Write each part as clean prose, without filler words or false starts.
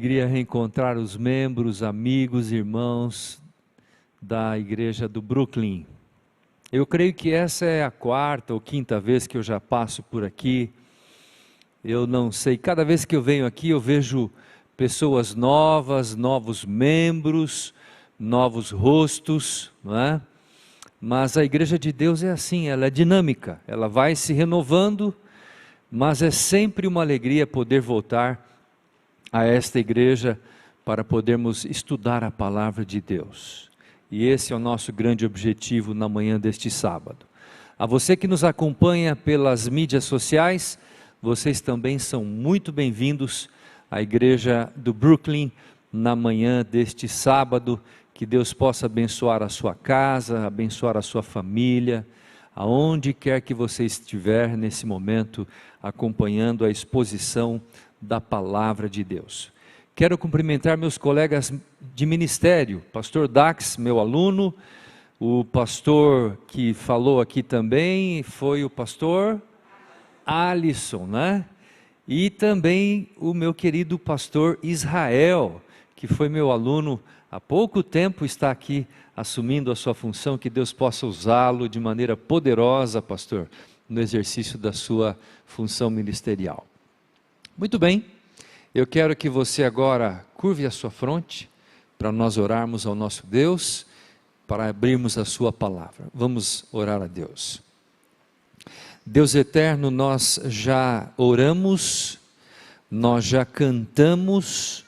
Queria reencontrar os membros, amigos, irmãos da igreja do Brooklyn. Eu creio que essa é a quarta ou quinta vez que eu já passo por aqui. Eu não sei, cada vez que eu venho aqui eu vejo pessoas novas, novos membros, novos rostos, não é? Mas a igreja de Deus é assim, ela é dinâmica, ela vai se renovando, mas é sempre uma alegria poder voltar a esta igreja para podermos estudar a palavra de Deus. E esse é o nosso grande objetivo na manhã deste sábado. A você que nos acompanha pelas mídias sociais, vocês também são muito bem-vindos à igreja do Brooklyn na manhã deste sábado. Que Deus possa abençoar a sua casa, abençoar a sua família, aonde quer que você estiver nesse momento, acompanhando a exposição da palavra de Deus. Quero cumprimentar meus colegas de ministério, pastor Dax, meu aluno, o pastor que falou aqui também foi o pastor Alisson, né? E também o meu querido pastor Israel, que foi meu aluno há pouco tempo, está aqui assumindo a sua função. Que Deus possa usá-lo de maneira poderosa, pastor, no exercício da sua função ministerial. Muito bem, eu quero que você agora curve a sua fronte para nós orarmos ao nosso Deus, para abrirmos a sua palavra. Vamos orar a Deus. Deus eterno, nós já oramos, nós já cantamos,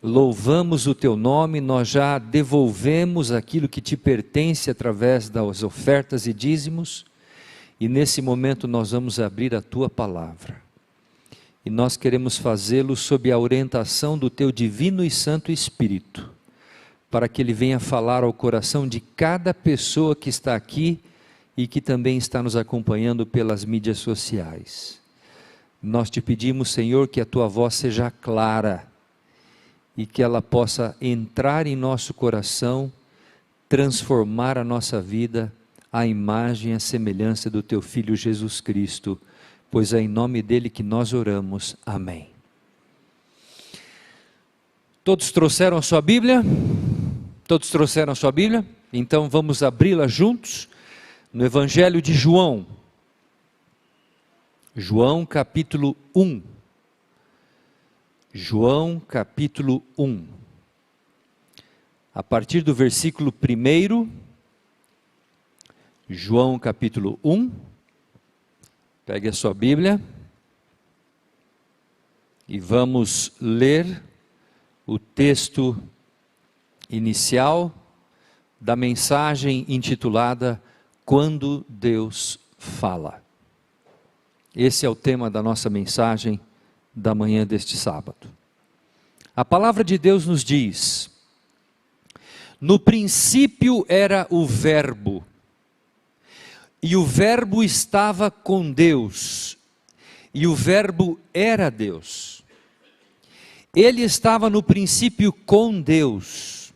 louvamos o teu nome, nós já devolvemos aquilo que te pertence através das ofertas e dízimos, e nesse momento nós vamos abrir a tua palavra. E nós queremos fazê-lo sob a orientação do teu divino e santo Espírito, para que ele venha falar ao coração de cada pessoa que está aqui e que também está nos acompanhando pelas mídias sociais. Nós te pedimos, Senhor, que a tua voz seja clara e que ela possa entrar em nosso coração, transformar a nossa vida à imagem e à semelhança do teu Filho Jesus Cristo, pois é em nome dele que nós oramos. Amém. Todos trouxeram a sua Bíblia? Todos trouxeram a sua Bíblia? Então vamos abri-la juntos no Evangelho de João. João capítulo 1. João capítulo 1. A partir do versículo 1, João capítulo 1. Pegue a sua Bíblia e vamos ler o texto inicial da mensagem intitulada Quando Deus Fala. Esse é o tema da nossa mensagem da manhã deste sábado. A palavra de Deus nos diz: no princípio era o Verbo, e o Verbo estava com Deus, e o Verbo era Deus. Ele estava no princípio com Deus.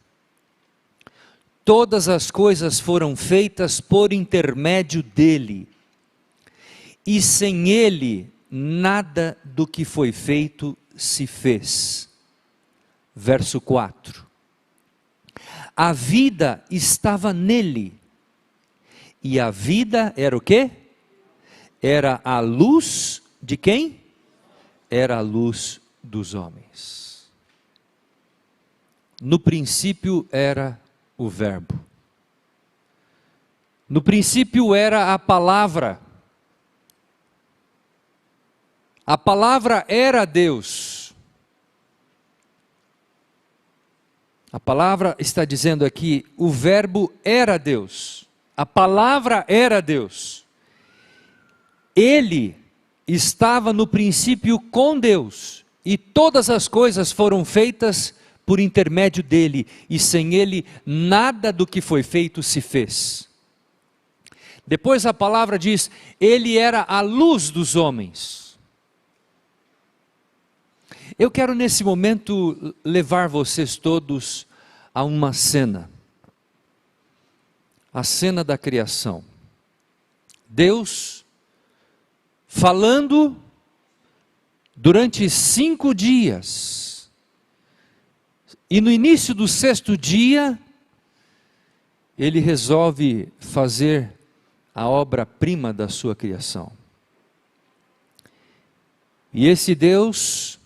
Todas as coisas foram feitas por intermédio dele, e sem ele, nada do que foi feito se fez. Verso 4. A vida estava nele, e a vida era o quê? Era a luz de quem? Era a luz dos homens. No princípio era o Verbo. No princípio era a palavra. A palavra era Deus. A palavra está dizendo aqui, o Verbo era Deus. A palavra era Deus. Ele estava no princípio com Deus, e todas as coisas foram feitas por intermédio dele, e sem ele nada do que foi feito se fez. Depois a palavra diz, ele era a luz dos homens. Eu quero nesse momento levar vocês todos a uma cena. A cena da criação. Deus falando durante 5 dias E no início do 6º dia, ele resolve fazer a obra-prima da sua criação. E esse Deus,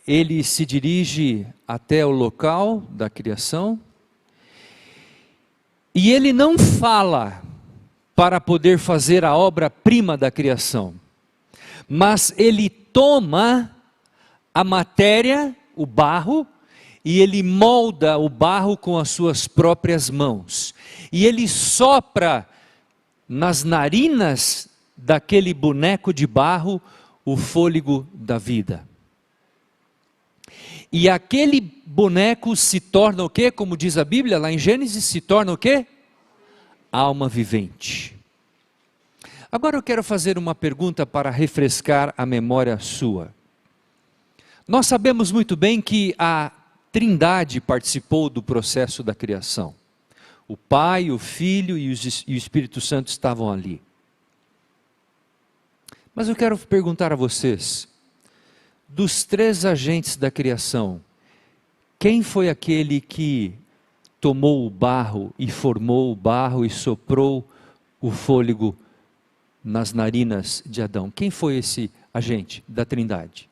ele se dirige até o local da criação, e ele não fala para poder fazer a obra-prima da criação, mas ele toma a matéria, o barro, e ele molda o barro com as suas próprias mãos. E ele sopra nas narinas daquele boneco de barro o fôlego da vida. E aquele boneco se torna o quê? Como diz a Bíblia lá em Gênesis, se torna o quê? Alma vivente. Agora eu quero fazer uma pergunta para refrescar a memória sua. Nós sabemos muito bem que a Trindade participou do processo da criação. O Pai, o Filho e o Espírito Santo estavam ali. Mas eu quero perguntar a vocês, dos 3 agentes da criação, quem foi aquele que tomou o barro e formou o barro e soprou o fôlego nas narinas de Adão? Quem foi esse agente da Trindade?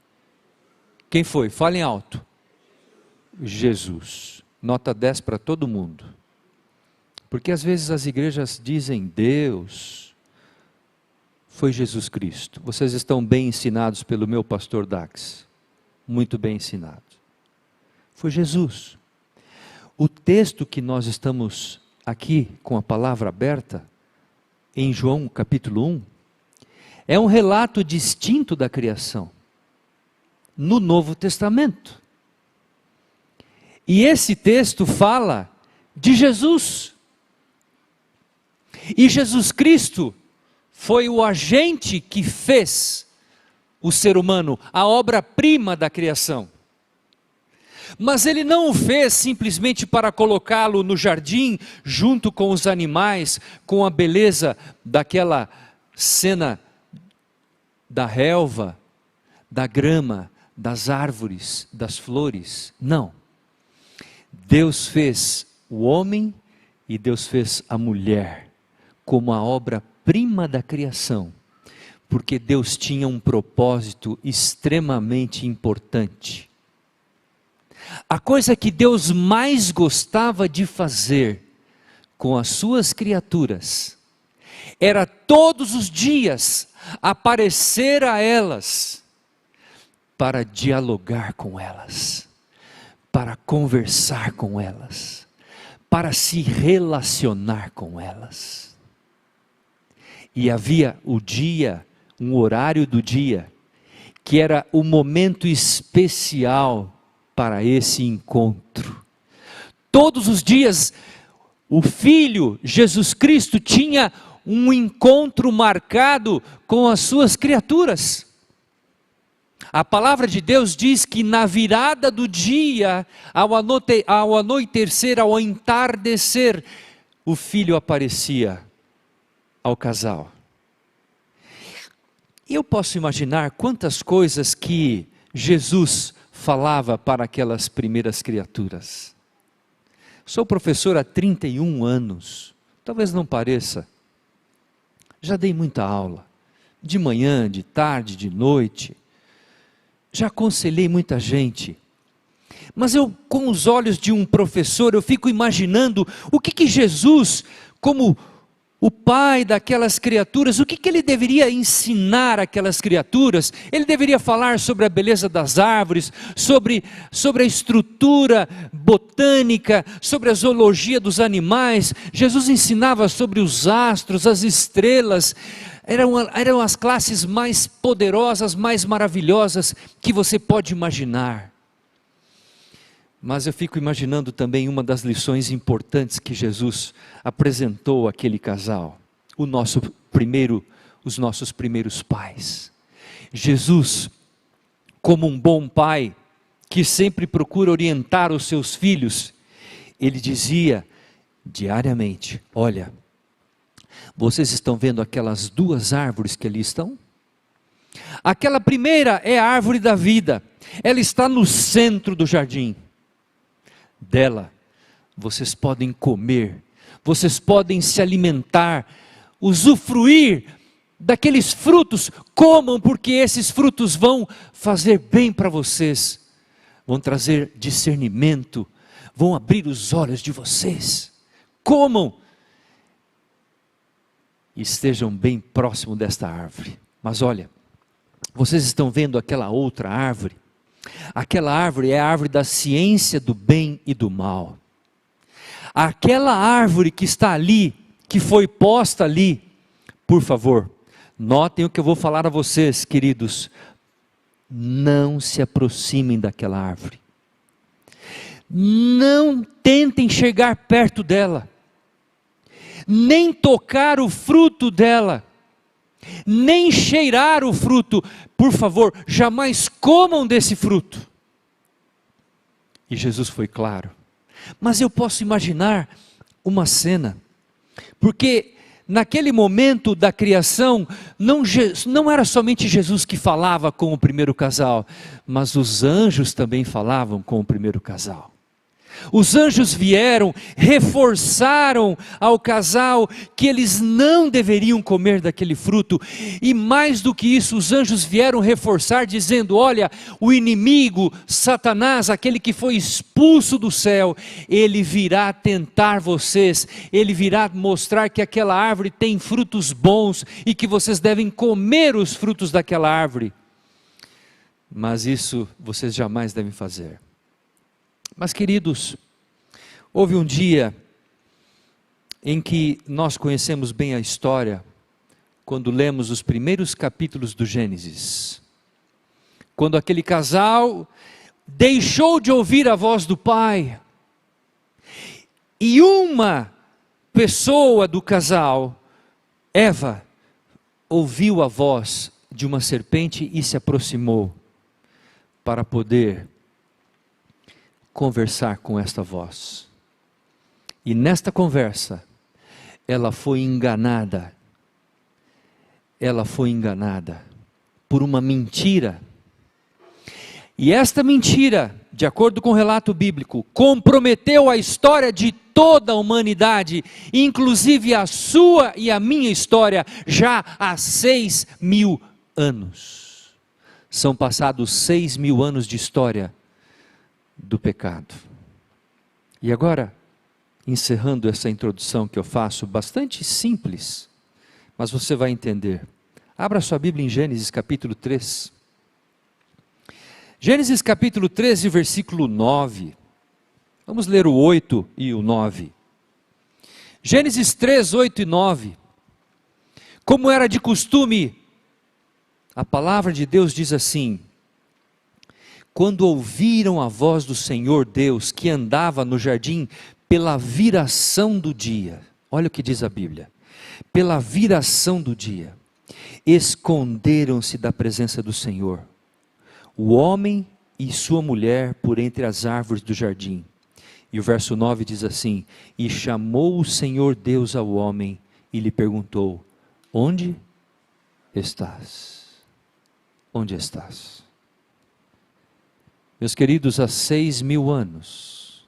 Quem foi? Falem alto. Jesus. Nota 10 para todo mundo. Porque às vezes as igrejas dizem Deus. Foi Jesus Cristo. Vocês estão bem ensinados pelo meu pastor Dax. Muito bem ensinados. Foi Jesus. O texto que nós estamos aqui com a palavra aberta, em João capítulo 1, é um relato distinto da criação, no Novo Testamento. E esse texto fala de Jesus. E Jesus Cristo foi o agente que fez o ser humano, a obra-prima da criação. Mas ele não o fez simplesmente para colocá-lo no jardim, junto com os animais, com a beleza daquela cena da relva, da grama, das árvores, das flores. Não. Deus fez o homem e Deus fez a mulher como a obra-prima da criação, porque Deus tinha um propósito extremamente importante. A coisa que Deus mais gostava de fazer com as suas criaturas era todos os dias aparecer a elas para dialogar com elas, para conversar com elas, para se relacionar com elas. E havia o dia, um horário do dia, que era o momento especial para esse encontro. Todos os dias, o Filho, Jesus Cristo, tinha um encontro marcado com as suas criaturas. A palavra de Deus diz que na virada do dia, ao anoitecer, ao entardecer, o Filho aparecia ao casal. Eu posso imaginar quantas coisas que Jesus falava para aquelas primeiras criaturas. Sou professor há 31 anos, talvez não pareça. Já dei muita aula, de manhã, de tarde, de noite. Já aconselhei muita gente. Mas eu, com os olhos de um professor, eu fico imaginando o que Jesus, como o pai daquelas criaturas, o que ele deveria ensinar aquelas criaturas? Ele deveria falar sobre a beleza das árvores, sobre a estrutura botânica, sobre a zoologia dos animais. Jesus ensinava sobre os astros, as estrelas. Eram as classes mais poderosas, mais maravilhosas que você pode imaginar. Mas eu fico imaginando também uma das lições importantes que Jesus apresentou àquele casal, os nossos primeiros pais. Jesus, como um bom pai, que sempre procura orientar os seus filhos, ele dizia diariamente: olha, vocês estão vendo aquelas 2 árvores que ali estão? Aquela primeira é a árvore da vida, ela está no centro do jardim. dela vocês podem comer, vocês podem se alimentar, usufruir daqueles frutos. Comam, porque esses frutos vão fazer bem para vocês, vão trazer discernimento, vão abrir os olhos de vocês. Comam e estejam bem próximo desta árvore. Mas olha, vocês estão vendo aquela outra árvore? Aquela árvore é a árvore da ciência do bem e do mal. Aquela árvore que está ali, que foi posta ali, por favor, notem o que eu vou falar a vocês, queridos. Não se aproximem daquela árvore. Não tentem chegar perto dela, nem tocar o fruto dela, nem cheirar o fruto. Por favor, jamais comam desse fruto. E Jesus foi claro. Mas eu posso imaginar uma cena, porque naquele momento da criação, não era somente Jesus que falava com o primeiro casal, mas os anjos também falavam com o primeiro casal. Os anjos vieram, reforçaram ao casal que eles não deveriam comer daquele fruto, e mais do que isso, os anjos vieram reforçar dizendo: olha, o inimigo, Satanás, aquele que foi expulso do céu, ele virá tentar vocês, ele virá mostrar que aquela árvore tem frutos bons e que vocês devem comer os frutos daquela árvore, mas isso vocês jamais devem fazer. Mas queridos, houve um dia em que nós conhecemos bem a história, quando lemos os primeiros capítulos do Gênesis, quando aquele casal deixou de ouvir a voz do pai, e uma pessoa do casal, Eva, ouviu a voz de uma serpente e se aproximou para poder conversar com esta voz. E nesta conversa, ela foi enganada por uma mentira. E esta mentira, de acordo com o relato bíblico, comprometeu a história de toda a humanidade, inclusive a sua e a minha história, já há 6.000 anos. São passados 6.000 anos de história do pecado. E agora, encerrando essa introdução que eu faço, bastante simples, mas você vai entender. Abra sua Bíblia em Gênesis capítulo 3. Gênesis capítulo 13, versículo 9. Vamos ler o 8 e o 9. Gênesis 3, 8 e 9. Como era de costume, a palavra de Deus diz assim: quando ouviram a voz do Senhor Deus, que andava no jardim pela viração do dia, olha o que diz a Bíblia, pela viração do dia, esconderam-se da presença do Senhor, o homem e sua mulher por entre as árvores do jardim. E o verso 9 diz assim: e chamou o Senhor Deus ao homem e lhe perguntou: onde estás? Onde estás? Meus queridos, há 6.000 anos,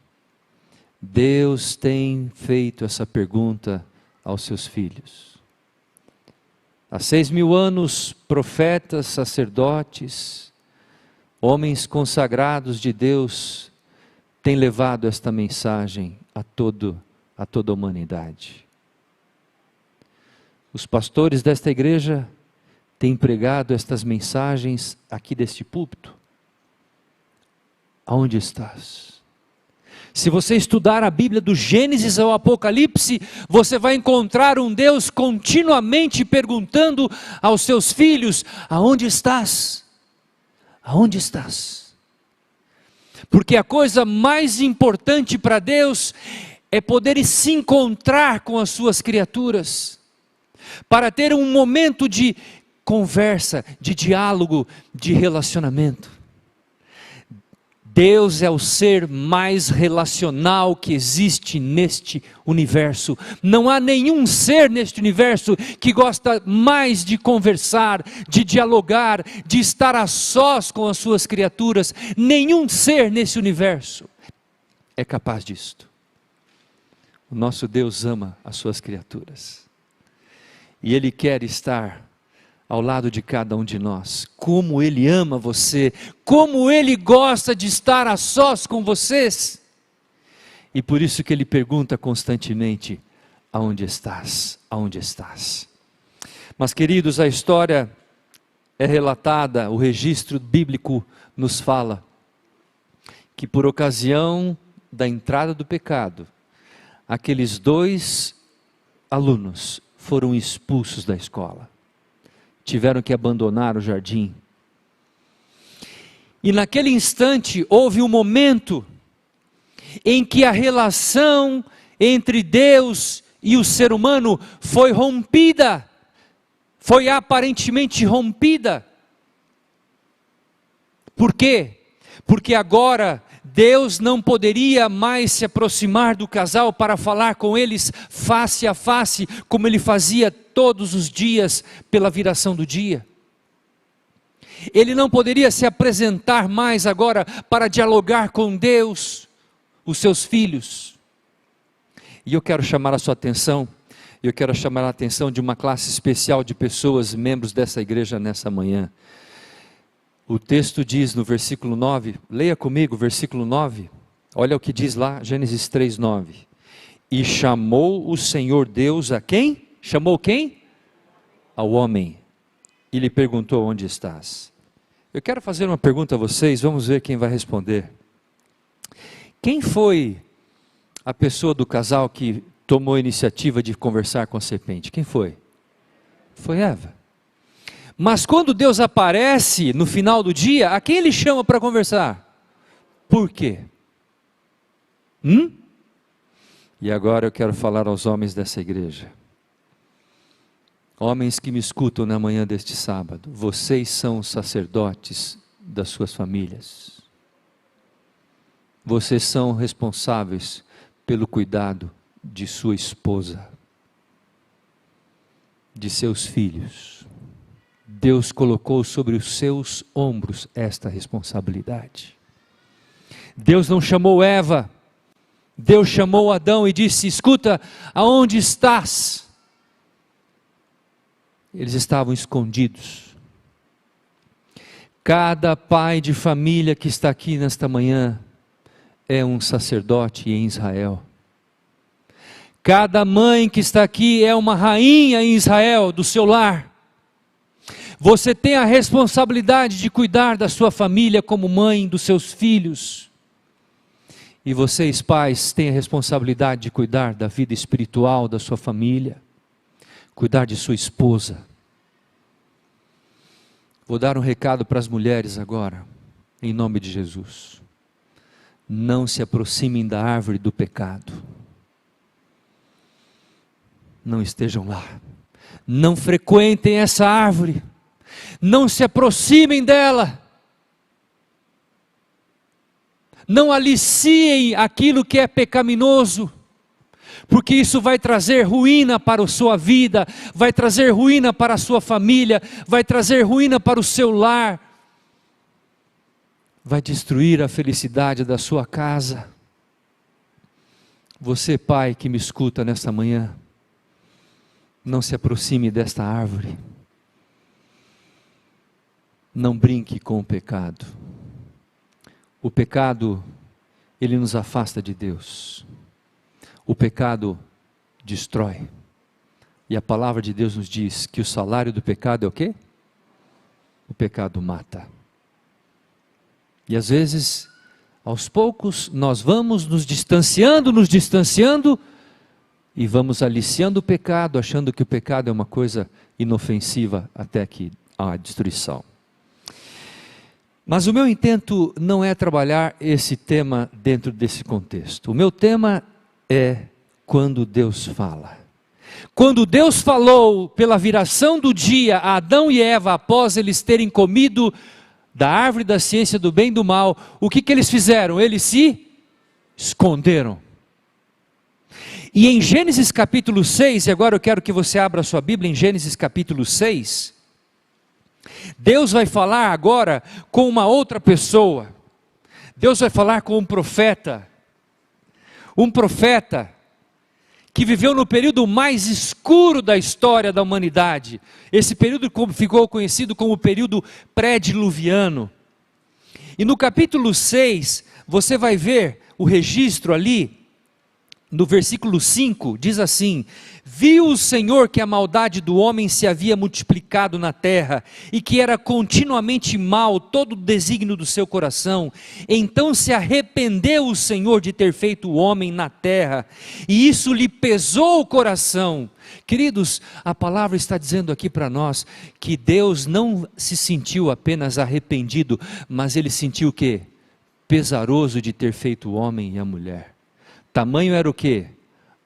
Deus tem feito essa pergunta aos seus filhos. Há 6.000 anos, profetas, sacerdotes, homens consagrados de Deus, têm levado esta mensagem a toda a humanidade. Os pastores desta igreja têm pregado estas mensagens aqui deste púlpito. Aonde estás? Se você estudar a Bíblia do Gênesis ao Apocalipse, você vai encontrar um Deus continuamente perguntando aos seus filhos: aonde estás? Aonde estás? Porque a coisa mais importante para Deus é poder se encontrar com as suas criaturas, para ter um momento de conversa, de diálogo, de relacionamento. Deus é o ser mais relacional que existe neste universo. Não há nenhum ser neste universo que gosta mais de conversar, de dialogar, de estar a sós com as suas criaturas. Nenhum ser nesse universo. é capaz disto. O nosso Deus ama as suas criaturas. E Ele quer estar ao lado de cada um de nós. Como Ele ama você, como Ele gosta de estar a sós com vocês. E por isso que Ele pergunta constantemente: aonde estás? Aonde estás? Mas queridos, a história é relatada, o registro bíblico nos fala que por ocasião da entrada do pecado, aqueles 2 alunos foram expulsos da escola. Tiveram que abandonar o jardim. E naquele instante houve um momento em que a relação entre Deus e o ser humano foi rompida. Foi aparentemente rompida. Por quê? Porque agora Deus não poderia mais se aproximar do casal para falar com eles face a face, como Ele fazia todos os dias pela viração do dia. Ele não poderia se apresentar mais agora para dialogar com Deus, os seus filhos. E eu quero chamar a sua atenção, eu quero chamar a atenção de uma classe especial de pessoas, membros dessa igreja nessa manhã. O texto diz no versículo 9, leia comigo o versículo 9, olha o que diz lá, Gênesis 3:9. E chamou o Senhor Deus a quem? Chamou quem? Ao homem. E lhe perguntou: onde estás? Eu quero fazer uma pergunta a vocês, vamos ver quem vai responder. Quem foi a pessoa do casal que tomou a iniciativa de conversar com a serpente? Quem foi? Foi Eva. Mas quando Deus aparece no final do dia, a quem Ele chama para conversar? Por quê? E agora eu quero falar aos homens dessa igreja. Homens que me escutam na manhã deste sábado, vocês são os sacerdotes das suas famílias. Vocês são responsáveis pelo cuidado de sua esposa, de seus filhos. Deus colocou sobre os seus ombros esta responsabilidade. Deus não chamou Eva, Deus chamou Adão e disse: escuta, aonde estás? Eles estavam escondidos. Cada pai de família que está aqui nesta manhã é um sacerdote em Israel. Cada mãe que está aqui é uma rainha em Israel, do seu lar. Você tem a responsabilidade de cuidar da sua família como mãe dos seus filhos. E vocês, pais, têm a responsabilidade de cuidar da vida espiritual da sua família, cuidar de sua esposa. Vou dar um recado para as mulheres agora, em nome de Jesus. Não se aproximem da árvore do pecado. Não estejam lá. Não frequentem essa árvore. Não se aproximem dela. Não aliciem aquilo que é pecaminoso, porque isso vai trazer ruína para a sua vida, vai trazer ruína para a sua família, vai trazer ruína para o seu lar, vai destruir a felicidade da sua casa. Você, pai, que me escuta nesta manhã, não se aproxime desta árvore. Não brinque com o pecado. O pecado, ele nos afasta de Deus. O pecado destrói. E a palavra de Deus nos diz que o salário do pecado é o quê? O pecado mata. E às vezes, aos poucos, nós vamos nos distanciando, e vamos aliciando o pecado, achando que o pecado é uma coisa inofensiva até que há destruição. Mas o meu intento não é trabalhar esse tema dentro desse contexto. O meu tema é quando Deus fala. Quando Deus falou pela viração do dia a Adão e Eva, após eles terem comido da árvore da ciência do bem e do mal, o que eles fizeram? Eles se esconderam. E em Gênesis capítulo 6, e agora eu quero que você abra a sua Bíblia em Gênesis capítulo 6, Deus vai falar agora com uma outra pessoa. Deus vai falar com um profeta. um profeta que viveu no período mais escuro da história da humanidade. Esse período ficou conhecido como o período pré-diluviano. E no capítulo 6, você vai ver o registro ali, no versículo 5, diz assim: viu o Senhor que a maldade do homem se havia multiplicado na terra, e que era continuamente mal todo o desígnio do seu coração. Então se arrependeu o Senhor de ter feito o homem na terra, e isso lhe pesou o coração. Queridos, a palavra está dizendo aqui para nós, que Deus não se sentiu apenas arrependido, mas Ele sentiu o quê? Pesaroso de ter feito o homem e a mulher. Tamanho era o quê?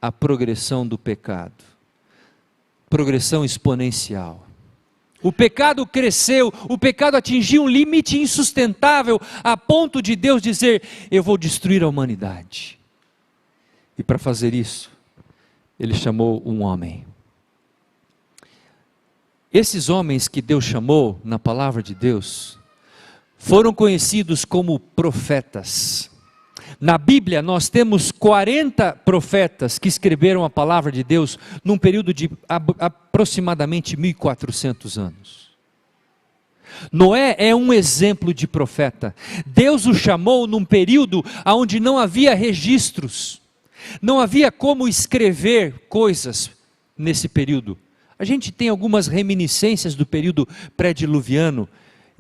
A progressão do pecado. Progressão exponencial. O pecado cresceu, o pecado atingiu um limite insustentável, a ponto de Deus dizer: eu vou destruir a humanidade. E para fazer isso, Ele chamou um homem. Esses homens que Deus chamou, na palavra de Deus, foram conhecidos como profetas. Na Bíblia nós temos 40 profetas que escreveram a palavra de Deus num período de aproximadamente 1400 anos. Noé é um exemplo de profeta. Deus o chamou num período onde não havia registros, não havia como escrever coisas nesse período. A gente tem algumas reminiscências do período pré-diluviano,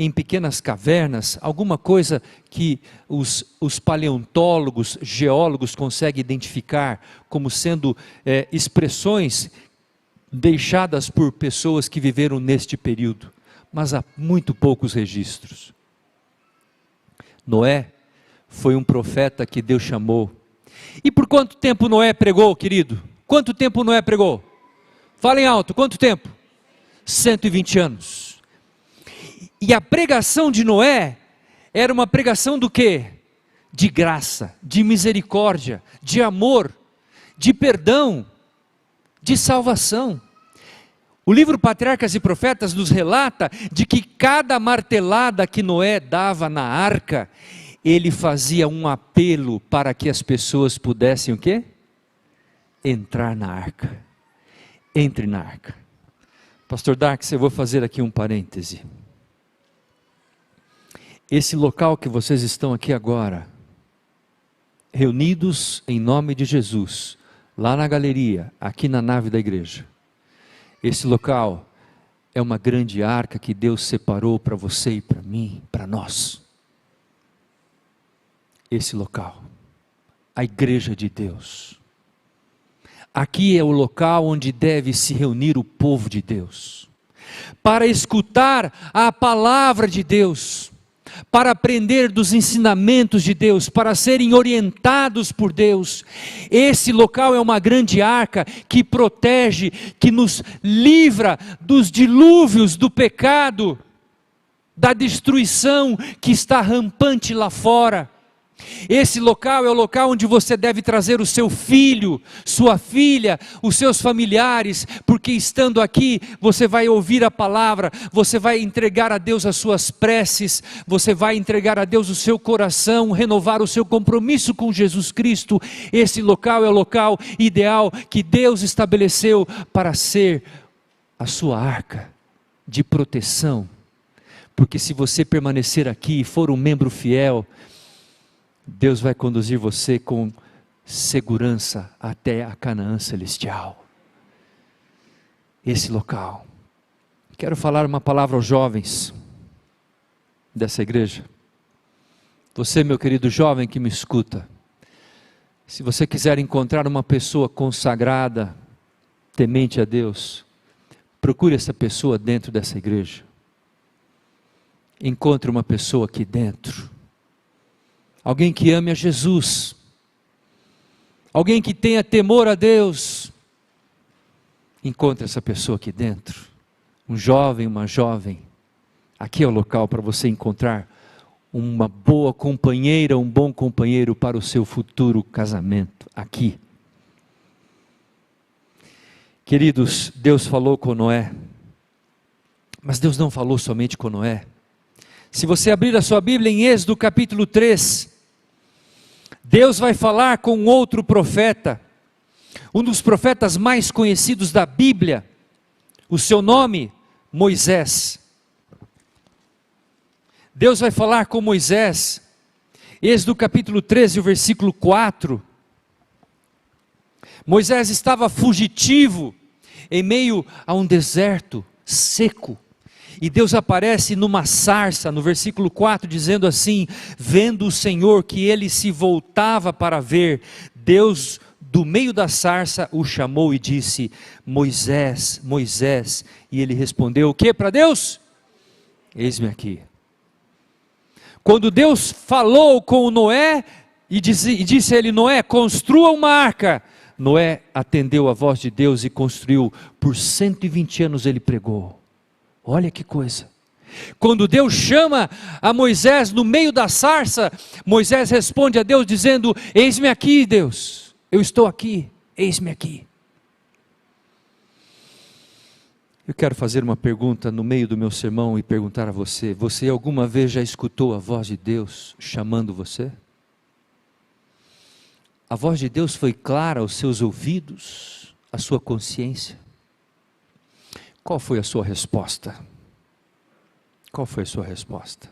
em pequenas cavernas, alguma coisa que os paleontólogos, geólogos conseguem identificar como sendo expressões deixadas por pessoas que viveram neste período, mas há muito poucos registros. Noé foi um profeta que Deus chamou. E por quanto tempo Noé pregou, querido? Quanto tempo Noé pregou? Falem alto, quanto tempo? 120 anos. E a pregação de Noé era uma pregação do quê? De graça, de misericórdia, de amor, de perdão, de salvação. O livro Patriarcas e Profetas nos relata de que cada martelada que Noé dava na arca, ele fazia um apelo para que as pessoas pudessem o quê? Entrar na arca. Entre na arca. Pastor Darks, eu vou fazer aqui um parêntese. Esse local que vocês estão aqui agora, reunidos em nome de Jesus, lá na galeria, aqui na nave da igreja, esse local é uma grande arca que Deus separou para você e para mim, para nós. Esse local, a igreja de Deus. Aqui é o local onde deve se reunir o povo de Deus, para escutar a palavra de Deus, para aprender dos ensinamentos de Deus, para serem orientados por Deus. Esse local é uma grande arca que protege, que nos livra dos dilúvios do pecado, da destruição que está rampante lá fora. Esse local é o local onde você deve trazer o seu filho, sua filha, os seus familiares, porque estando aqui, você vai ouvir a palavra, você vai entregar a Deus as suas preces, você vai entregar a Deus o seu coração, renovar o seu compromisso com Jesus Cristo. Esse local é o local ideal que Deus estabeleceu para ser a sua arca de proteção, porque se você permanecer aqui e for um membro fiel, Deus vai conduzir você com segurança até a Canaã celestial. Esse local. Quero falar uma palavra aos jovens dessa igreja. Você, meu querido jovem que me escuta, se você quiser encontrar uma pessoa consagrada, temente a Deus, procure essa pessoa dentro dessa igreja. Encontre uma pessoa aqui dentro. Alguém que ame a Jesus, alguém que tenha temor a Deus. Encontre essa pessoa aqui dentro, um jovem, uma jovem. Aqui é o local para você encontrar uma boa companheira, um bom companheiro para o seu futuro casamento, aqui. Queridos, Deus falou com Noé, mas Deus não falou somente com Noé. Se você abrir a sua Bíblia em Êxodo capítulo 3, Deus vai falar com outro profeta, um dos profetas mais conhecidos da Bíblia, o seu nome, Moisés. Deus vai falar com Moisés, Êxodo capítulo 13, o versículo 4. Moisés estava fugitivo em meio a um deserto seco, e Deus aparece numa sarça, no versículo 4, dizendo assim: vendo o Senhor que ele se voltava para ver, Deus do meio da sarça o chamou e disse: Moisés, Moisés. E ele respondeu o que para Deus? Eis-me aqui. Quando Deus falou com Noé e disse a ele: Noé, construa uma arca. Noé atendeu a voz de Deus e construiu. Por 120 anos ele pregou. Olha que coisa. Quando Deus chama a Moisés no meio da sarça, Moisés responde a Deus dizendo: eis-me aqui, Deus, eu estou aqui, eis-me aqui. Eu quero fazer uma pergunta no meio do meu sermão e perguntar a você: você alguma vez já escutou a voz de Deus chamando você? A voz de Deus foi clara aos seus ouvidos, à sua consciência? Qual foi a sua resposta? Qual foi a sua resposta?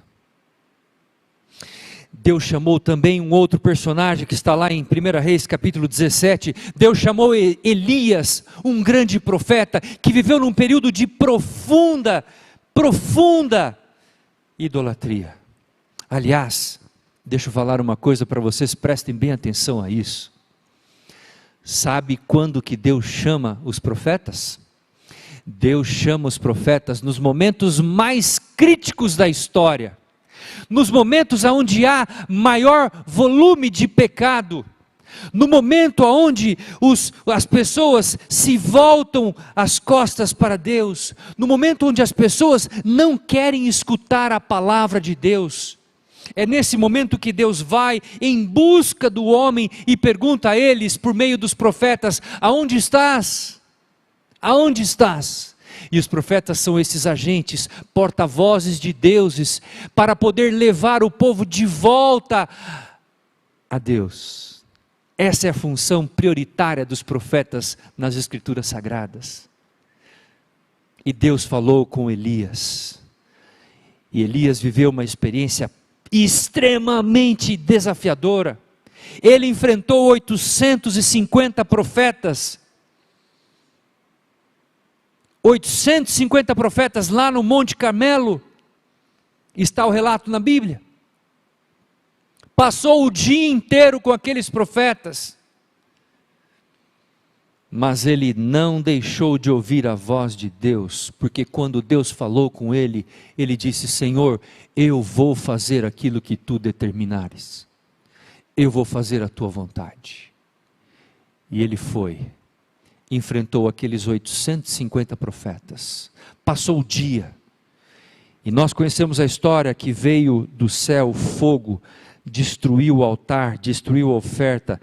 Deus chamou também um outro personagem que está lá em 1 Reis capítulo 17, Deus chamou Elias, um grande profeta, que viveu num período de profunda idolatria. Aliás, deixa eu falar uma coisa para vocês, prestem bem atenção a isso. Sabe quando que Deus chama os profetas? Deus chama os profetas nos momentos mais críticos da história, nos momentos onde há maior volume de pecado, no momento onde as pessoas se voltam as costas para Deus, no momento onde as pessoas não querem escutar a palavra de Deus. É nesse momento que Deus vai em busca do homem e pergunta a eles, por meio dos profetas: aonde estás? Aonde estás? E os profetas são esses agentes, porta-vozes de deuses, para poder levar o povo de volta a Deus. Essa é a função prioritária dos profetas nas Escrituras Sagradas. E Deus falou com Elias, e Elias viveu uma experiência extremamente desafiadora. Ele enfrentou 850 profetas, 850 profetas lá no Monte Carmelo, está o relato na Bíblia. Passou o dia inteiro com aqueles profetas, mas ele não deixou de ouvir a voz de Deus, porque quando Deus falou com ele, ele disse: Senhor, eu vou fazer aquilo que tu determinares, eu vou fazer a tua vontade. E ele foi, enfrentou aqueles 850 profetas, passou o dia, e nós conhecemos a história que veio do céu fogo, destruiu o altar, destruiu a oferta,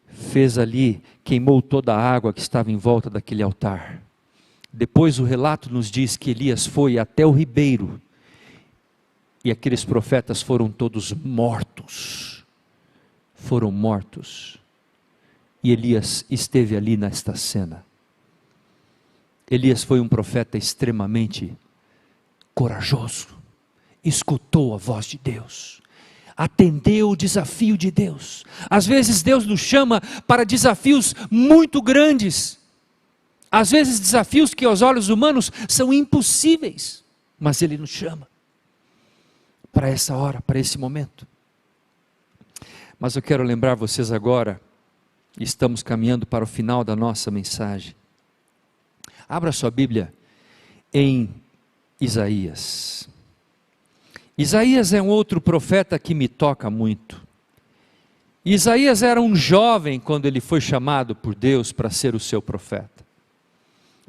fez ali, queimou toda a água que estava em volta daquele altar. Depois o relato nos diz que Elias foi até o ribeiro, e aqueles profetas foram todos mortos, foram mortos. E Elias esteve ali nesta cena. Elias foi um profeta extremamente corajoso, escutou a voz de Deus, atendeu o desafio de Deus. Às vezes Deus nos chama para desafios muito grandes, às vezes desafios que aos olhos humanos são impossíveis, mas Ele nos chama para essa hora, para esse momento. Mas eu quero lembrar vocês agora, estamos caminhando para o final da nossa mensagem. Abra sua Bíblia em Isaías. Isaías é um outro profeta que me toca muito. Isaías era um jovem quando ele foi chamado por Deus para ser o seu profeta,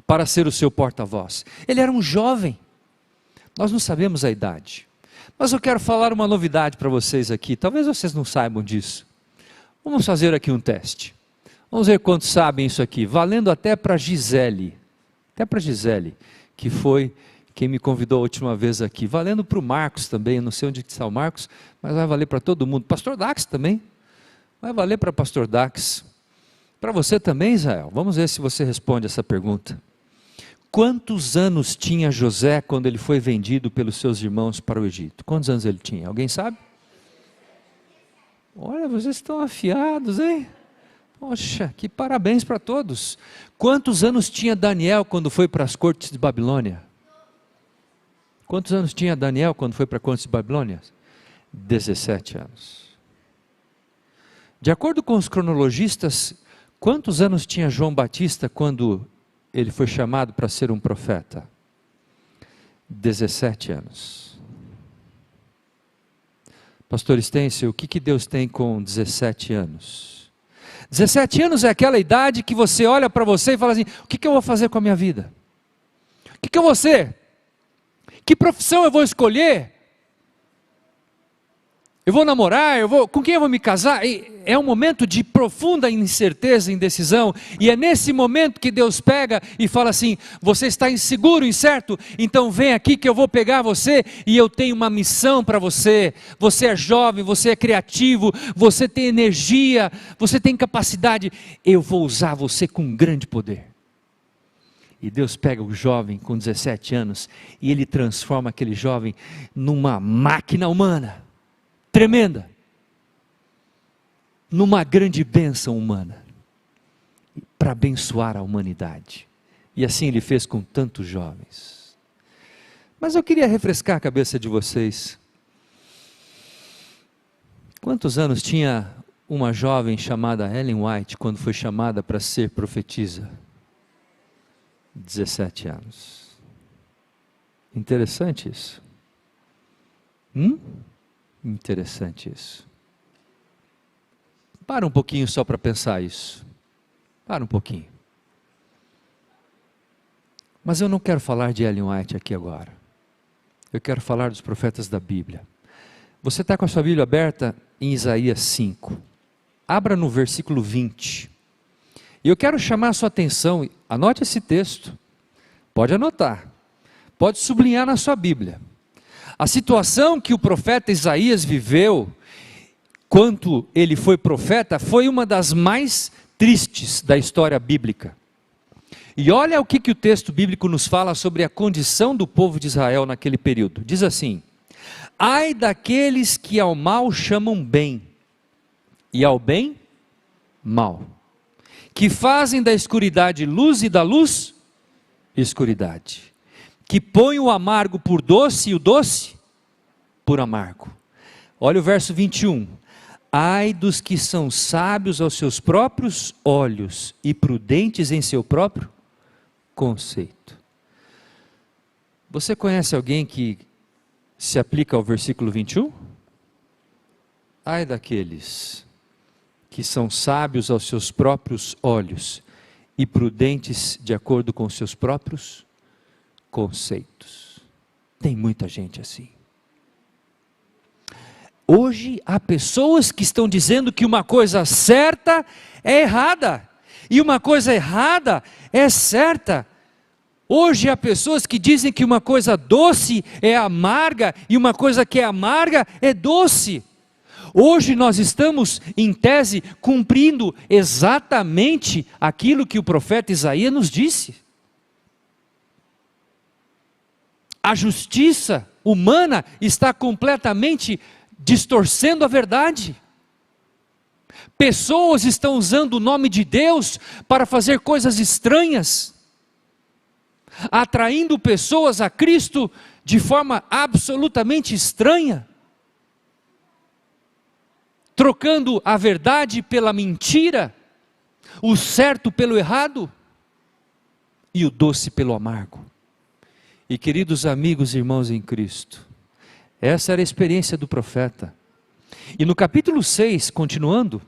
para ser o seu porta-voz. Ele era um jovem, nós não sabemos a idade, mas eu quero falar uma novidade para vocês aqui, talvez vocês não saibam disso. Vamos fazer aqui um teste, vamos ver quantos sabem isso aqui, valendo até para Gisele, que foi quem me convidou a última vez aqui, valendo para o Marcos também, não sei onde está o Marcos, mas vai valer para todo mundo, pastor Dax também, Vai valer para pastor Dax. Para você também, Israel. Vamos ver se você responde essa pergunta. Quantos anos tinha José quando ele foi vendido pelos seus irmãos para o Egito? Quantos anos ele tinha? Alguém sabe? Olha, vocês estão afiados, hein? Poxa, que parabéns para todos. Quantos anos tinha Daniel quando foi para as cortes de Babilônia? Quantos anos tinha Daniel quando foi para as cortes de Babilônia? 17 anos. De acordo com os cronologistas, quantos anos tinha João Batista quando ele foi chamado para ser um profeta? 17 anos. Pastor Estêncio, o que Deus tem com 17 anos? 17 anos é aquela idade que você olha para você e fala assim, o que eu vou fazer com a minha vida? O que eu vou ser? Que profissão eu vou escolher? Eu vou namorar? Com quem eu vou me casar? É um momento de profunda incerteza e indecisão, e é nesse momento que Deus pega e fala assim, você está inseguro, incerto? Então vem aqui que eu vou pegar você, e eu tenho uma missão para você. Você é jovem, você é criativo, você tem energia, você tem capacidade, eu vou usar você com grande poder. E Deus pega o jovem com 17 anos, e Ele transforma aquele jovem numa máquina humana, tremenda, numa grande bênção humana, para abençoar a humanidade. E assim Ele fez com tantos jovens. Mas eu queria refrescar a cabeça de vocês. Quantos anos tinha uma jovem chamada Ellen White quando foi chamada para ser profetisa? 17 anos. Interessante isso. Interessante isso. Para um pouquinho só para pensar isso. Para um pouquinho. Mas eu não quero falar de Ellen White aqui agora. Eu quero falar dos profetas da Bíblia. Você está com a sua Bíblia aberta em Isaías 5. Abra no versículo 20. E eu quero chamar a sua atenção, anote esse texto. Pode anotar. Pode sublinhar na sua Bíblia. A situação que o profeta Isaías viveu, quando ele foi profeta, foi uma das mais tristes da história bíblica. E olha o que o texto bíblico nos fala sobre a condição do povo de Israel naquele período. Diz assim, ai daqueles que ao mal chamam bem, e ao bem, mal. Que fazem da escuridade luz e da luz, escuridade. Que põe o amargo por doce e o doce por amargo. Olha o verso 21. Ai dos que são sábios aos seus próprios olhos e prudentes em seu próprio conceito. Você conhece alguém que se aplica ao versículo 21? Ai daqueles que são sábios aos seus próprios olhos e prudentes de acordo com seus próprios conceitos. Tem muita gente assim. Hoje há pessoas que estão dizendo que uma coisa certa é errada, e uma coisa errada é certa. Hoje há pessoas que dizem que uma coisa doce é amarga, e uma coisa que é amarga é doce. Hoje nós estamos, em tese, cumprindo exatamente aquilo que o profeta Isaías nos disse. A justiça humana está completamente distorcendo a verdade. Pessoas estão usando o nome de Deus para fazer coisas estranhas, atraindo pessoas a Cristo de forma absolutamente estranha, trocando a verdade pela mentira, o certo pelo errado e o doce pelo amargo. E queridos amigos e irmãos em Cristo, essa era a experiência do profeta. E no capítulo 6, continuando,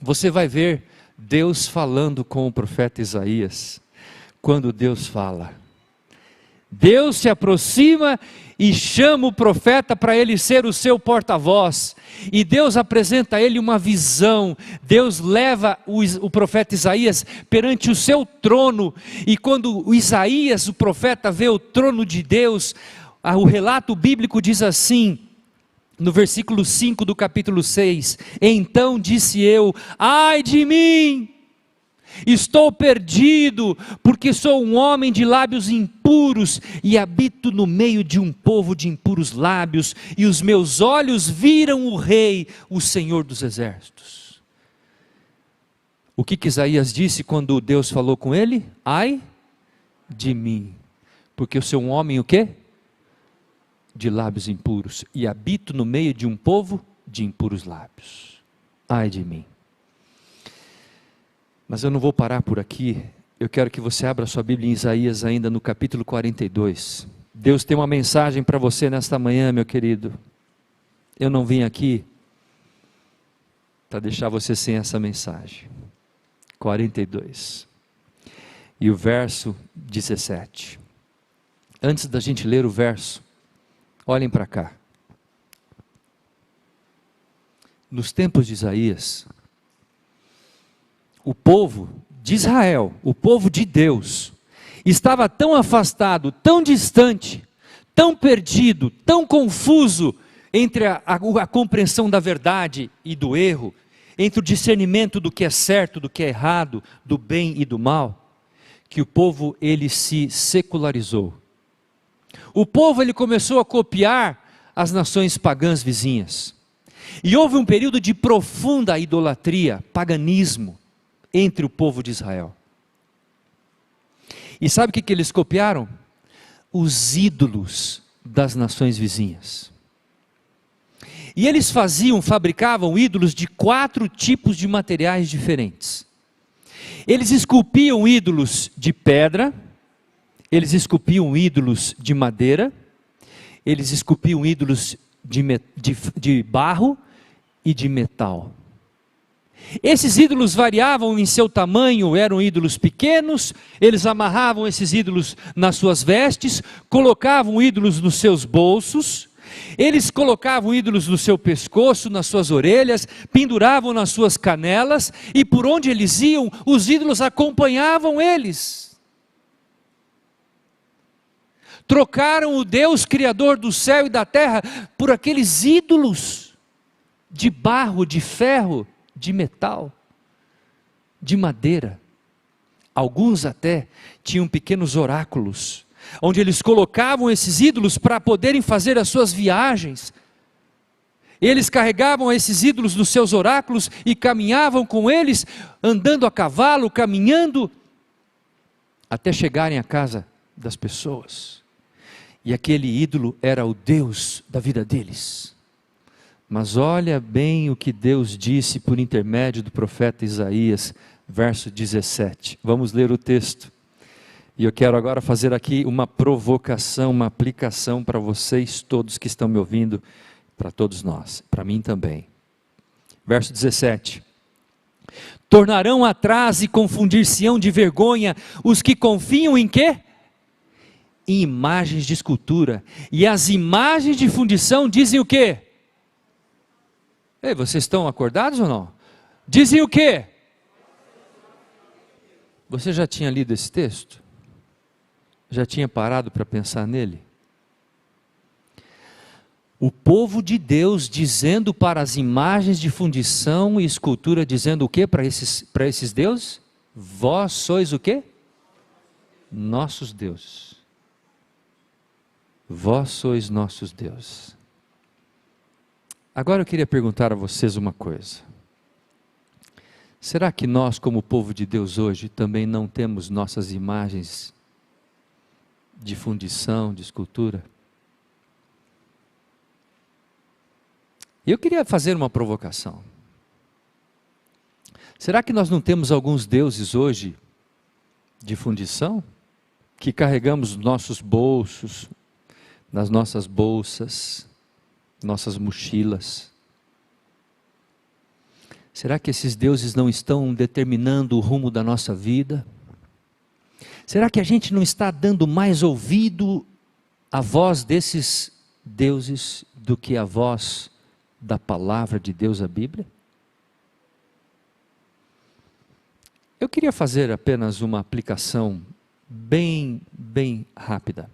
você vai ver Deus falando com o profeta Isaías. Quando Deus fala, Deus se aproxima e chama o profeta para ele ser o seu porta-voz, e Deus apresenta a ele uma visão. Deus leva o profeta Isaías perante o seu trono, e quando o Isaías, o profeta, vê o trono de Deus, o relato bíblico diz assim, No versículo 5 do capítulo 6, então disse eu, ai de mim, estou perdido, porque sou um homem de lábios impuros, e habito no meio de um povo de impuros lábios, e os meus olhos viram o Rei, o Senhor dos Exércitos. O que Isaías disse quando Deus falou com ele? Ai de mim, porque eu sou um homem o quê? De lábios impuros, e habito no meio de um povo de impuros lábios. Ai de mim. Mas eu não vou parar por aqui, eu quero que você abra sua Bíblia em Isaías ainda no capítulo 42. Deus tem uma mensagem para você nesta manhã, meu querido. Eu não vim aqui para deixar você sem essa mensagem. 42. E o verso 17. Antes da gente ler o verso, olhem para cá. Nos tempos de Isaías, o povo de Israel, o povo de Deus, estava tão afastado, tão distante, tão perdido, tão confuso entre a compreensão da verdade e do erro, entre o discernimento do que é certo, do que é errado, do bem e do mal, que o povo ele se secularizou. O povo ele começou a copiar as nações pagãs vizinhas. E houve um período de profunda idolatria, paganismo, entre o povo de Israel. E sabe o que eles copiaram? Os ídolos das nações vizinhas. E eles fabricavam ídolos de 4 tipos de materiais diferentes. Eles esculpiam ídolos de pedra, eles esculpiam ídolos de madeira, eles esculpiam ídolos de barro e de metal. Esses ídolos variavam em seu tamanho, eram ídolos pequenos, eles amarravam esses ídolos nas suas vestes, colocavam ídolos nos seus bolsos, eles colocavam ídolos no seu pescoço, nas suas orelhas, penduravam nas suas canelas, e por onde eles iam, os ídolos acompanhavam eles. Trocaram o Deus Criador do céu e da terra por aqueles ídolos de barro, de ferro, de metal, de madeira. Alguns até tinham pequenos oráculos, onde eles colocavam esses ídolos para poderem fazer as suas viagens. Eles carregavam esses ídolos nos seus oráculos e caminhavam com eles, andando a cavalo, caminhando, até chegarem à casa das pessoas. E aquele ídolo era o Deus da vida deles. Mas olha bem o que Deus disse por intermédio do profeta Isaías, verso 17. Vamos ler o texto. E eu quero agora fazer aqui uma provocação, uma aplicação para vocês todos que estão me ouvindo, para todos nós, para mim também. Verso 17. Tornarão atrás e confundir-se-ão de vergonha os que confiam em quê? Em imagens de escultura. E as imagens de fundição dizem o quê? Ei, vocês estão acordados ou não? Dizem o quê? Você já tinha lido esse texto? Já tinha parado para pensar nele? O povo de Deus dizendo para as imagens de fundição e escultura, dizendo o quê para esses deuses? Vós sois o quê? Nossos deuses. Vós sois nossos deuses. Agora eu queria perguntar a vocês uma coisa. Será que nós, como povo de Deus hoje, também não temos nossas imagens de fundição, de escultura? Eu queria fazer uma provocação. Será que nós não temos alguns deuses hoje de fundição? Que carregamos nos nossos bolsos, nas nossas bolsas, nossas mochilas. Será que esses deuses não estão determinando o rumo da nossa vida? Será que a gente não está dando mais ouvido à voz desses deuses do que à voz da palavra de Deus, a Bíblia? Eu queria fazer apenas uma aplicação bem rápida.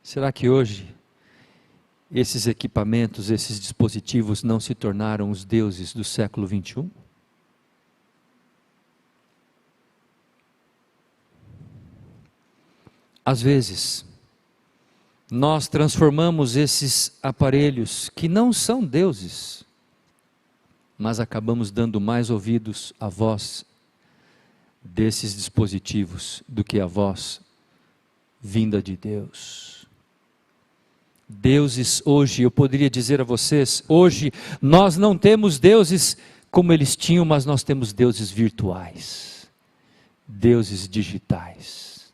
Será que hoje esses equipamentos, esses dispositivos não se tornaram os deuses do século 21? Às vezes, nós transformamos esses aparelhos que não são deuses, mas acabamos dando mais ouvidos à voz desses dispositivos do que à voz vinda de Deus. Deuses hoje, eu poderia dizer a vocês, hoje nós não temos deuses como eles tinham, mas nós temos deuses virtuais, deuses digitais,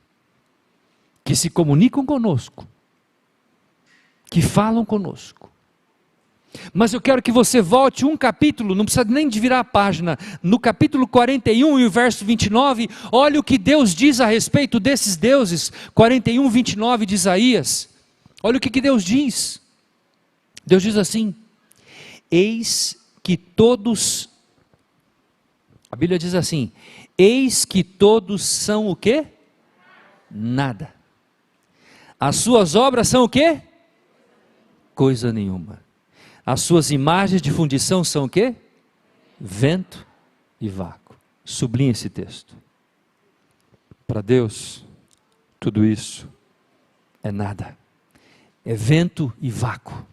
que se comunicam conosco, que falam conosco. Mas eu quero que você volte um capítulo, não precisa nem de virar a página, no capítulo 41 e o verso 29, olha o que Deus diz a respeito desses deuses, 41, 29 de Isaías, olha o que Deus diz. Deus diz assim: eis que todos, a Bíblia diz assim, eis que todos são o quê? Nada. As suas obras são o quê? Coisa nenhuma. As suas imagens de fundição são o quê? Vento e vácuo. Sublinhe esse texto. Para Deus, tudo isso é nada. É vento e vácuo.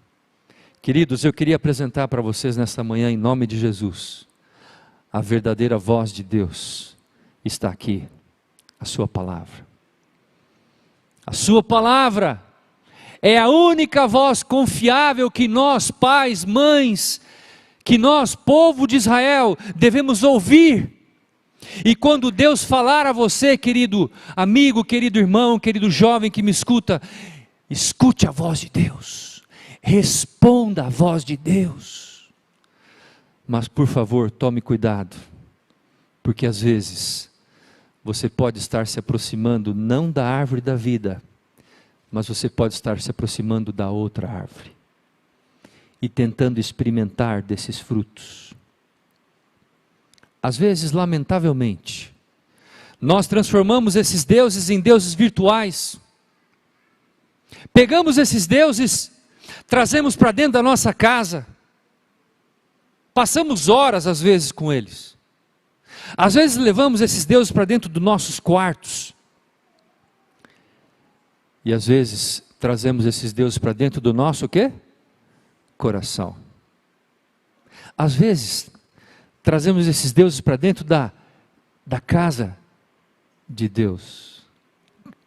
Queridos, eu queria apresentar para vocês nesta manhã, em nome de Jesus, a verdadeira voz de Deus está aqui, a sua palavra. A sua palavra é a única voz confiável que nós, pais, mães, que nós, povo de Israel, devemos ouvir. E quando Deus falar a você, querido amigo, querido irmão, querido jovem que me escuta, escute a voz de Deus, responda à voz de Deus. Mas por favor, tome cuidado, porque às vezes você pode estar se aproximando não da árvore da vida, mas você pode estar se aproximando da outra árvore e tentando experimentar desses frutos. Às vezes, lamentavelmente, nós transformamos esses deuses em deuses virtuais. Pegamos esses deuses, trazemos para dentro da nossa casa, passamos horas às vezes com eles. Às vezes levamos esses deuses para dentro dos nossos quartos. E às vezes trazemos esses deuses para dentro do nosso o quê? Coração. Às vezes trazemos esses deuses para dentro da casa de Deus,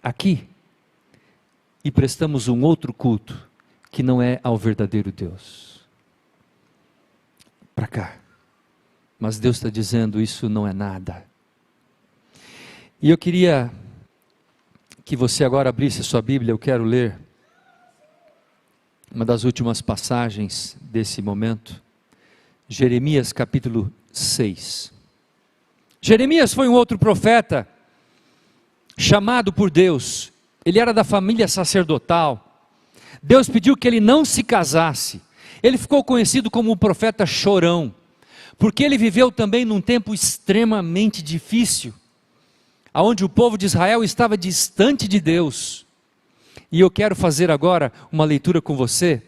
aqui, e prestamos um outro culto, que não é ao verdadeiro Deus. Para cá. Mas Deus está dizendo, isso não é nada. E eu queria que você agora abrisse a sua Bíblia, eu quero ler uma das últimas passagens desse momento, Jeremias capítulo 6. Jeremias foi um outro profeta, chamado por Deus, ele era da família sacerdotal, Deus pediu que ele não se casasse, ele ficou conhecido como o profeta chorão, porque ele viveu também num tempo extremamente difícil, onde o povo de Israel estava distante de Deus. E eu quero fazer agora uma leitura com você,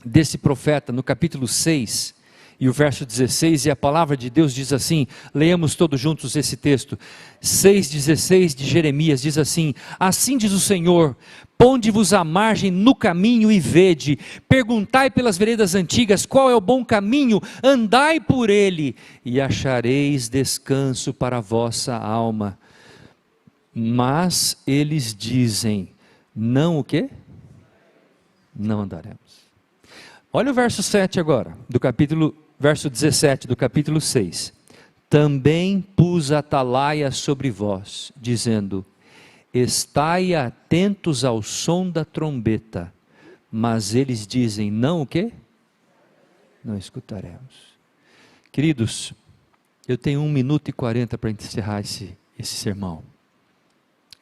desse profeta, no capítulo 6, e o verso 16, e a palavra de Deus diz assim, leiamos todos juntos esse texto, 6,16 de Jeremias, diz assim, assim diz o Senhor, ponde-vos à margem no caminho e vede, perguntai pelas veredas antigas, qual é o bom caminho, andai por ele, e achareis descanso para a vossa alma. Mas eles dizem, não o quê? Não andaremos. Olha o verso 7 agora, verso 17 do capítulo 6. Também pus atalaia sobre vós, dizendo, estai atentos ao som da trombeta. Mas eles dizem, não o quê? Não escutaremos. Queridos, eu tenho 1 minuto e 40 para encerrar esse sermão.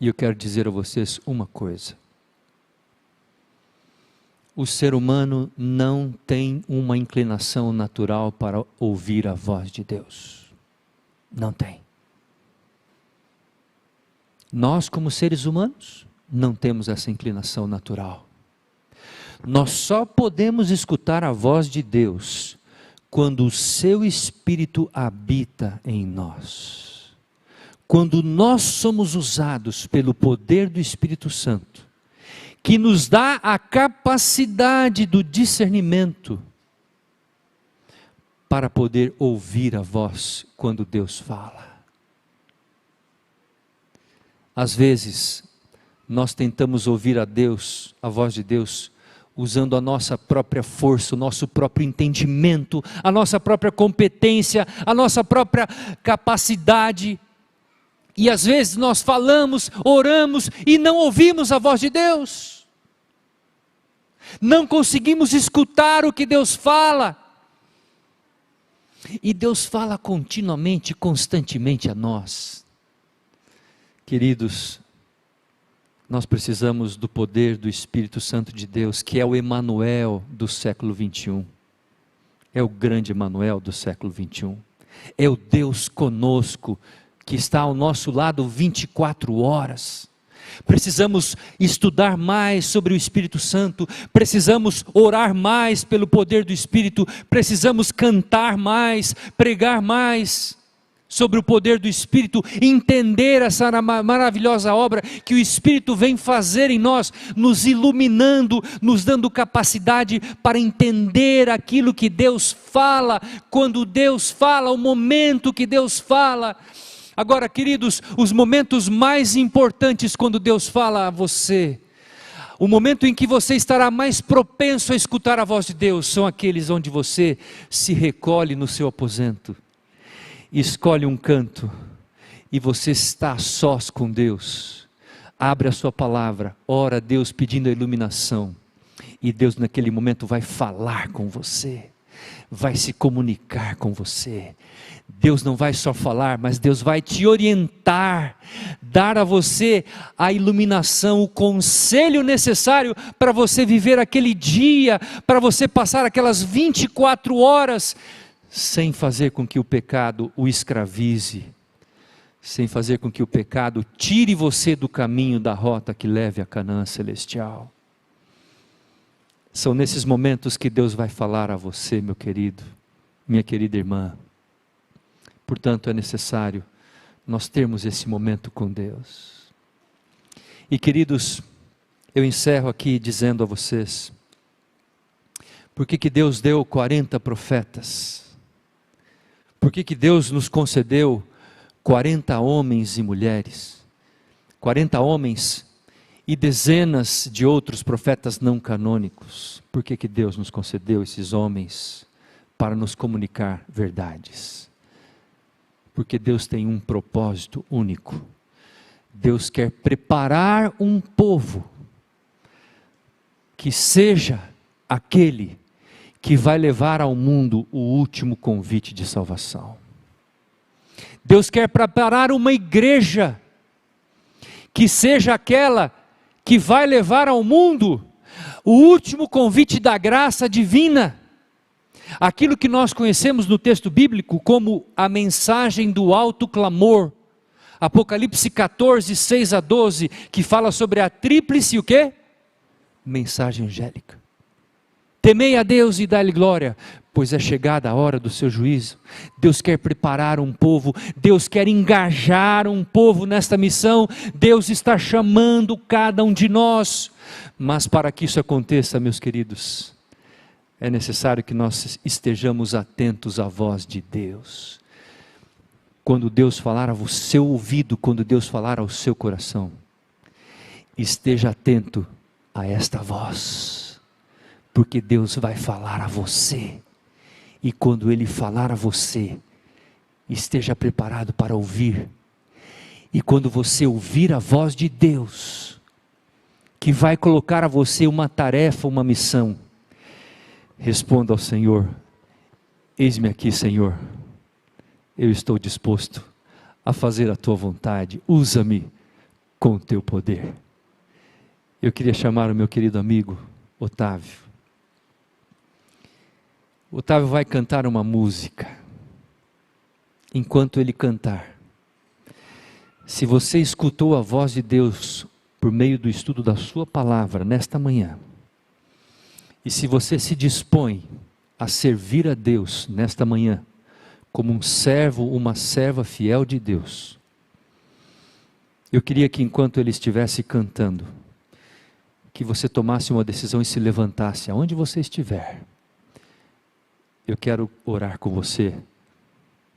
E eu quero dizer a vocês uma coisa. O ser humano não tem uma inclinação natural para ouvir a voz de Deus. Não tem. Nós, como seres humanos, não temos essa inclinação natural. Nós só podemos escutar a voz de Deus quando o seu Espírito habita em nós. Quando nós somos usados pelo poder do Espírito Santo, que nos dá a capacidade do discernimento para poder ouvir a voz quando Deus fala. Às vezes, nós tentamos ouvir a Deus, a voz de Deus, usando a nossa própria força, o nosso próprio entendimento, a nossa própria competência, a nossa própria capacidade. E às vezes nós falamos, oramos e não ouvimos a voz de Deus. Não conseguimos escutar o que Deus fala. E Deus fala continuamente, constantemente a nós. Queridos, nós precisamos do poder do Espírito Santo de Deus, que é o Emanuel do século 21. É o grande Emanuel do século 21. É o Deus conosco, que está ao nosso lado 24 horas. Precisamos estudar mais sobre o Espírito Santo, precisamos orar mais pelo poder do Espírito, precisamos cantar mais, pregar mais sobre o poder do Espírito, entender essa maravilhosa obra que o Espírito vem fazer em nós, nos iluminando, nos dando capacidade para entender aquilo que Deus fala, quando Deus fala, o momento que Deus fala. Agora, queridos, os momentos mais importantes quando Deus fala a você, o momento em que você estará mais propenso a escutar a voz de Deus, são aqueles onde você se recolhe no seu aposento, escolhe um canto, e você está a sós com Deus, abre a sua palavra, ora a Deus pedindo a iluminação, e Deus naquele momento vai falar com você, vai se comunicar com você. Deus não vai só falar, mas Deus vai te orientar, dar a você a iluminação, o conselho necessário para você viver aquele dia, para você passar aquelas 24 horas, sem fazer com que o pecado o escravize, sem fazer com que o pecado tire você do caminho da rota que leve a Canaã celestial. São nesses momentos que Deus vai falar a você, meu querido, minha querida irmã. Portanto, é necessário nós termos esse momento com Deus. E queridos, eu encerro aqui dizendo a vocês, por que Deus deu 40 profetas? Por que Deus nos concedeu 40 homens e mulheres? 40 homens e dezenas de outros profetas não canônicos. Por que Deus nos concedeu esses homens para nos comunicar verdades? Porque Deus tem um propósito único. Deus quer preparar um povo que seja aquele que vai levar ao mundo o último convite de salvação. Deus quer preparar uma igreja que seja aquela que vai levar ao mundo o último convite da graça divina. Aquilo que nós conhecemos no texto bíblico como a mensagem do alto clamor, Apocalipse 14, 6 a 12, que fala sobre a tríplice, o quê? Mensagem angélica. Temei a Deus e dai-lhe glória, pois é chegada a hora do seu juízo. Deus quer preparar um povo, Deus quer engajar um povo nesta missão, Deus está chamando cada um de nós, mas para que isso aconteça, meus queridos, é necessário que nós estejamos atentos à voz de Deus. Quando Deus falar ao seu ouvido, quando Deus falar ao seu coração, esteja atento a esta voz, porque Deus vai falar a você, e quando Ele falar a você, esteja preparado para ouvir, e quando você ouvir a voz de Deus, que vai colocar a você uma tarefa, uma missão, responda ao Senhor: eis-me aqui, Senhor, eu estou disposto a fazer a tua vontade, usa-me com o teu poder. Eu queria chamar o meu querido amigo Otávio. Otávio vai cantar uma música. Enquanto ele cantar, se você escutou a voz de Deus por meio do estudo da sua palavra nesta manhã, E se você se dispõe a servir a Deus nesta manhã, como um servo, uma serva fiel de Deus, eu queria que enquanto ele estivesse cantando, que você tomasse uma decisão e se levantasse, aonde você estiver. Eu quero orar com você,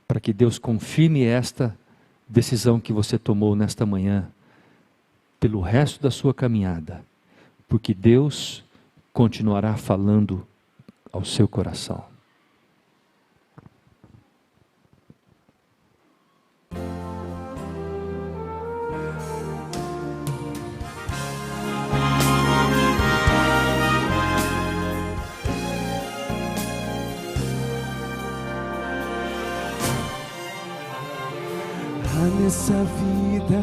para que Deus confirme esta decisão que você tomou nesta manhã, pelo resto da sua caminhada, porque Deus continuará falando ao seu coração. Há nessa vida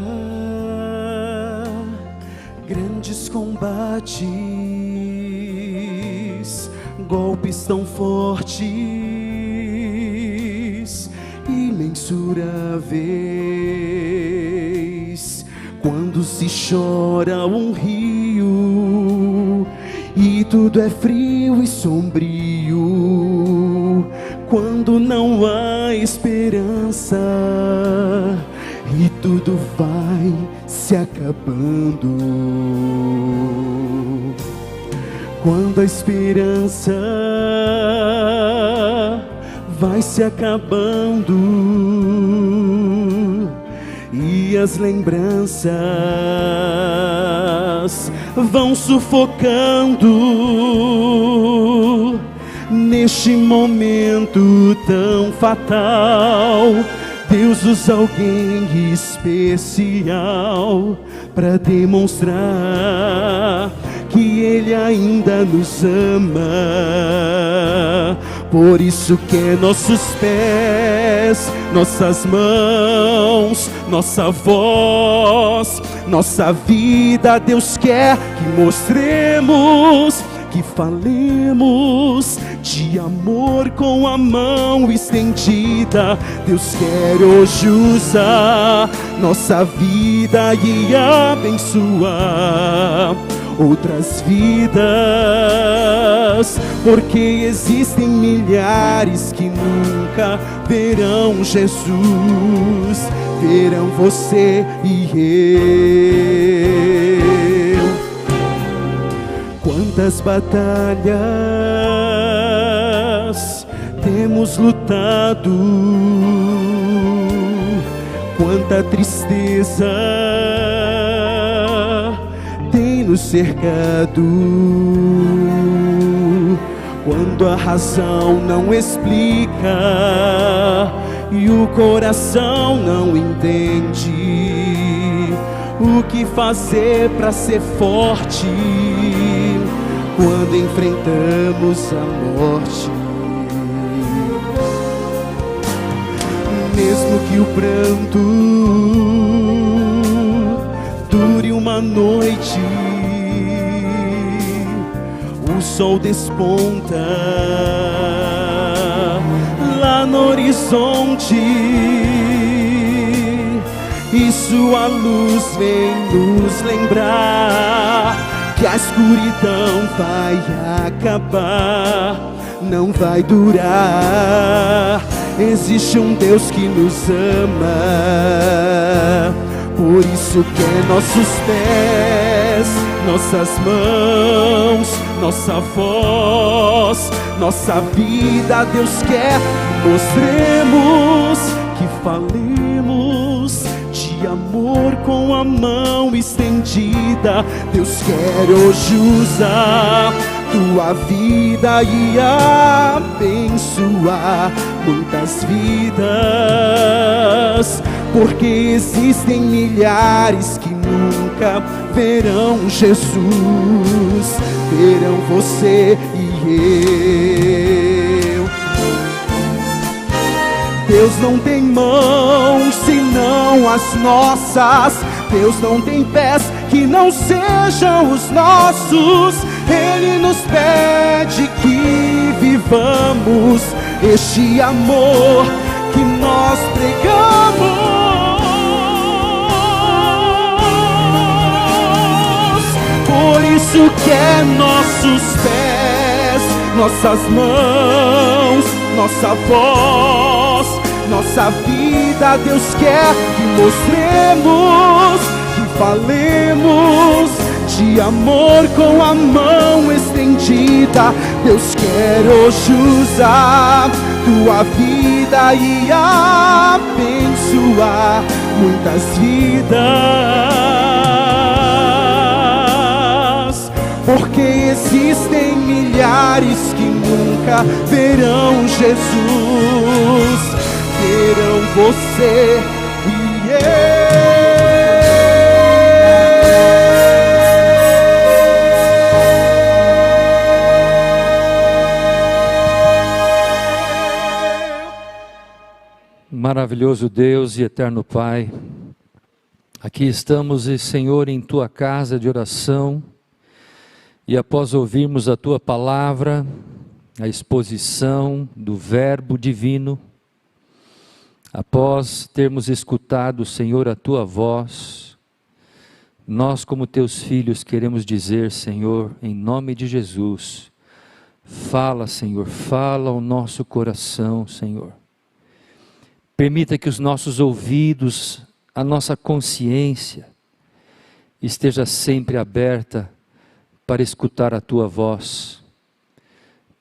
grandes combates, golpes tão fortes, imensuráveis. Quando se chora um rio e tudo é frio e sombrio, quando não há esperança e tudo vai se acabando, quando a esperança vai se acabando e as lembranças vão sufocando, neste momento tão fatal, Deus usa alguém especial para demonstrar que Ele ainda nos ama. Por isso que nossos pés, nossas mãos, nossa voz, nossa vida, Deus quer que mostremos, que falemos de amor com a mão estendida. Deus quer hoje usar nossa vida e abençoar outras vidas, porque existem milhares que nunca verão Jesus, verão você e eu. Quantas batalhas temos lutado, quanta tristeza tem nos cercado, quando a razão não explica e o coração não entende o que fazer para ser forte quando enfrentamos a morte. Mesmo que o pranto dure uma noite, o sol desponta lá no horizonte e sua luz vem nos lembrar que a escuridão vai acabar, não vai durar. Existe um Deus que nos ama, por isso que nossos pés, nossas mãos, nossa voz, nossa vida, Deus quer que mostremos, que falemos de amor com a mão estendida. Deus quer hoje usar tua vida e abençoar muitas vidas, porque existem milhares que nunca verão Jesus, verão você e eu. Deus não tem mãos senão as nossas, Deus não tem pés que não sejam os nossos. Ele nos pede que vivamos este amor que nós pregamos. Por isso que nossos pés, nossas mãos, nossa voz, nossa vida. Deus quer que mostremos, que falemos de amor com a mão estendida. Deus quer hoje usar tua vida e abençoar muitas vidas, porque existem milhares que nunca verão Jesus, verão você e eu. Maravilhoso Deus e eterno Pai, aqui estamos, Senhor, em Tua casa de oração, e após ouvirmos a Tua palavra, a exposição do Verbo Divino, após termos escutado, Senhor, a Tua voz, nós como Teus filhos queremos dizer, Senhor, em nome de Jesus, fala, Senhor, fala ao nosso coração, Senhor. Permita que os nossos ouvidos, a nossa consciência, esteja sempre aberta para escutar a Tua voz,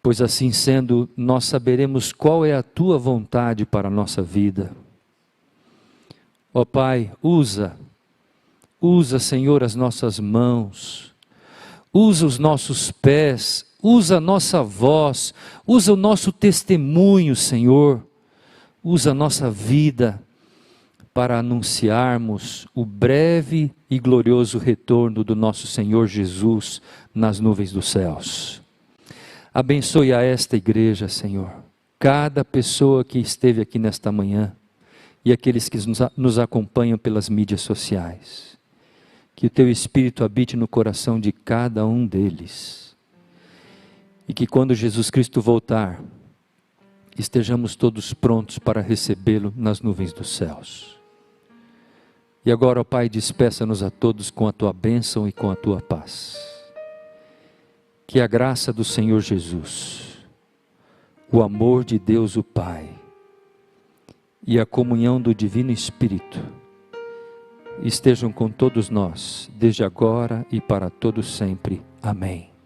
pois assim sendo, nós saberemos qual é a Tua vontade para a nossa vida. Ó Pai, usa, Senhor, as nossas mãos, usa os nossos pés, usa a nossa voz, usa o nosso testemunho, Senhor, usa a nossa vida para anunciarmos o breve e glorioso retorno do nosso Senhor Jesus nas nuvens dos céus. Abençoe a esta igreja, Senhor, cada pessoa que esteve aqui nesta manhã e aqueles que nos acompanham pelas mídias sociais. Que o Teu Espírito habite no coração de cada um deles. E que quando Jesus Cristo voltar, estejamos todos prontos para recebê-lo nas nuvens dos céus. E agora, ó Pai, despeça-nos a todos com a Tua bênção e com a Tua paz. Que a graça do Senhor Jesus, o amor de Deus o Pai e a comunhão do Divino Espírito estejam com todos nós, desde agora e para todo sempre. Amém.